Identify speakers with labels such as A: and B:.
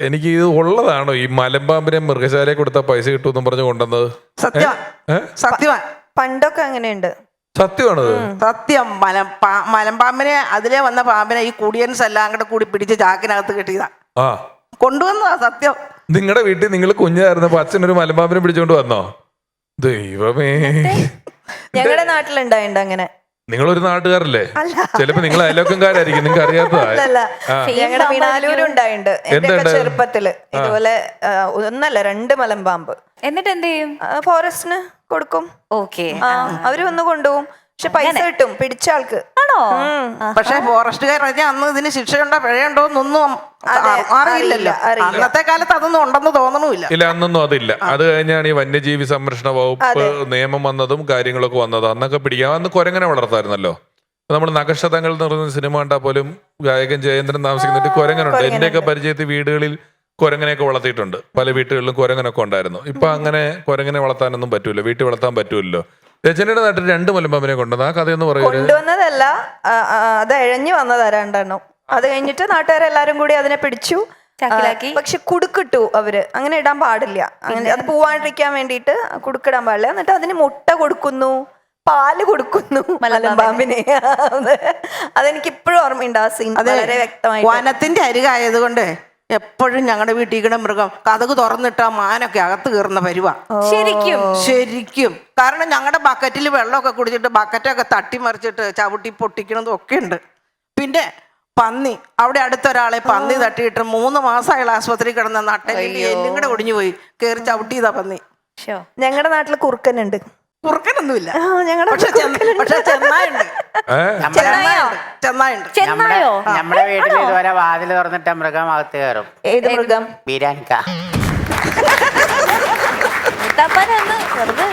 A: എനിക്ക് ഇത് ഉള്ളതാണോ ഈ മലമ്പാമ്പിനെ മൃഗശാലയെ കൊടുത്താൽ പൈസ കിട്ടുമെന്ന് പറഞ്ഞു കൊണ്ടുവന്നത്?
B: സത്യമാ
C: പണ്ടൊക്കെ അങ്ങനെയുണ്ട്.
A: സത്യമാണത്?
B: സത്യം. മലമ്പാമ്പിനെ അതിലേ വന്ന പാമ്പിനെ ഈ കുടിയൻസ് എല്ലാം കൂടെ കൂടി പിടിച്ച് ചാക്കിനകത്ത് കെട്ടിയതാ, കൊണ്ടുവന്നതാ. സത്യം.
A: നിങ്ങളുടെ വീട്ടിൽ നിങ്ങൾ കുഞ്ഞായിരുന്നപ്പോ അച്ഛനൊരു മലമ്പാമ്പിനെ പിടിച്ചോണ്ട് വന്നോ? ദൈവമേ,
C: ഞങ്ങളുടെ നാട്ടിലുണ്ടായിണ്ട് അങ്ങനെ.
A: നിങ്ങളൊരു നാട്ടുകാരല്ലേ? ചിലപ്പോ നിങ്ങൾ അയലോക്കംകാരായിരിക്കും, നിങ്ങൾക്ക് അറിയാത്തതാ.
C: ഞങ്ങളുടെ വിനാലൂരും ഉണ്ടായിണ്ട് എന്റെ ചെറുപ്പത്തില്. ഇതുപോലെ ഒന്നല്ല 2 മലമ്പാമ്പ്.
D: എന്നിട്ട് എന്ത് ചെയ്യും?
C: ഫോറസ്റ്റിന് കൊടുക്കും.
D: ഓക്കെ,
C: അവര് വന്ന് കൊണ്ടുപോകും. പക്ഷെ പൈസ കിട്ടും പിടിച്ച ആൾക്ക്.
D: ആണോ?
B: പക്ഷെ ഫോറസ്റ്റുകാർ അന്ന് ഇതിന് ശിക്ഷയുണ്ടോ പിഴയുണ്ടോ എന്നൊന്നും അറിയില്ലല്ലോ. അന്നത്തെ കാലത്ത് അതൊന്നും ഉണ്ടെന്ന് തോന്നണമില്ല.
A: ഇല്ല, അന്നൊന്നും അതില്ല. അത് കഴിഞ്ഞാണ് ഈ വന്യജീവി സംരക്ഷണ വകുപ്പ് നിയമം വന്നതും കാര്യങ്ങളൊക്കെ വന്നതും. അന്നൊക്കെ പിടിക്കാം. അന്ന് കുരങ്ങനെ വളർത്തായിരുന്നല്ലോ. നമ്മൾ നഖശതങ്ങൾ എന്ന് പറയുന്ന സിനിമ കണ്ടാൽ പോലും ഗായകൻ ജയേന്ദ്രൻ താമസിക്കുന്നിട്ട് കുരങ്ങനുണ്ട്. എന്റെയൊക്കെ പരിചയത്തിൽ വീടുകളിൽ കുരങ്ങനെയൊക്കെ വളർത്തിയിട്ടുണ്ട്. പല വീട്ടുകളിലും കുരങ്ങനൊക്കെ ഉണ്ടായിരുന്നു. ഇപ്പൊ അങ്ങനെ കുരങ്ങനെ വളർത്താനൊന്നും പറ്റൂല, വീട്ടിൽ വളർത്താൻ പറ്റൂല്ലോ. രചനയുടെ നാട്ടിൽ 2 മലമ്പാമ്പിനെ കൊണ്ടുവന്നത്. ആ കഥയൊന്നും പറയുന്നത്
C: കൊണ്ടുവന്നതല്ല, അത് എഴഞ്ഞു വന്നതാ 2 അത് കഴിഞ്ഞിട്ട് നാട്ടുകാരെല്ലാരും കൂടി അതിനെ പിടിച്ചു ചാക്കിലാക്കി. പക്ഷെ കുടുക്കിട്ടു അവര്. അങ്ങനെ ഇടാൻ പാടില്ല. അങ്ങനെ അത് പോവാണ്ടിരിക്കാൻ വേണ്ടിയിട്ട് കുടുക്കിടാൻ പാടില്ല. എന്നിട്ട് അതിന് മുട്ട കൊടുക്കുന്നു, പാല് കൊടുക്കുന്നു മലമ്പാമ്പിനെ. അതെനിക്ക് ഇപ്പോഴും ഓർമ്മയുണ്ട് ആ സീൻ വളരെ വ്യക്തമായി.
B: വനത്തിന്റെ അരികായതുകൊണ്ട് എപ്പോഴും ഞങ്ങളുടെ വീട്ടിൽ കൂടെ മൃഗം കതക് തുറന്നിട്ടാ മാനൊക്കെ അകത്ത് കയറുന്ന പരുവ. ശരിക്കും. കാരണം ഞങ്ങളുടെ ബക്കറ്റിൽ വെള്ളമൊക്കെ കുടിച്ചിട്ട് ബക്കറ്റൊക്കെ തട്ടിമറിച്ചിട്ട് ചവിട്ടി പൊട്ടിക്കണതും ഒക്കെ ഉണ്ട്. പിന്നെ പന്നി, അവിടെ അടുത്തൊരാളെ പന്നി തട്ടിയിട്ട് 3 മാസമായുള്ള ആശുപത്രി കിടന്ന നട്ടലിൽ എല്ലും കൂടെ ഒടിഞ്ഞു പോയി. കയറി ചവിട്ടിയതാ പന്നി.
C: ഞങ്ങളുടെ നാട്ടില് കുറുക്കനുണ്ട്.
B: കുറുക്കനൊന്നുമില്ല,
C: ഞങ്ങളുടെ
B: പക്ഷെ ചെന്നായുണ്ട്.
D: ചെന്നായോ?
E: നമ്മുടെ വീട്ടിൽ ഇതുവരെ വാതിൽ തുറന്നിട്ട് മൃഗം അകത്ത് കയറും.
C: ഏത് മൃഗം?
E: ബിരാനിക്ക.
D: മുത്തപ്പനൊന്ന് വെറുതെ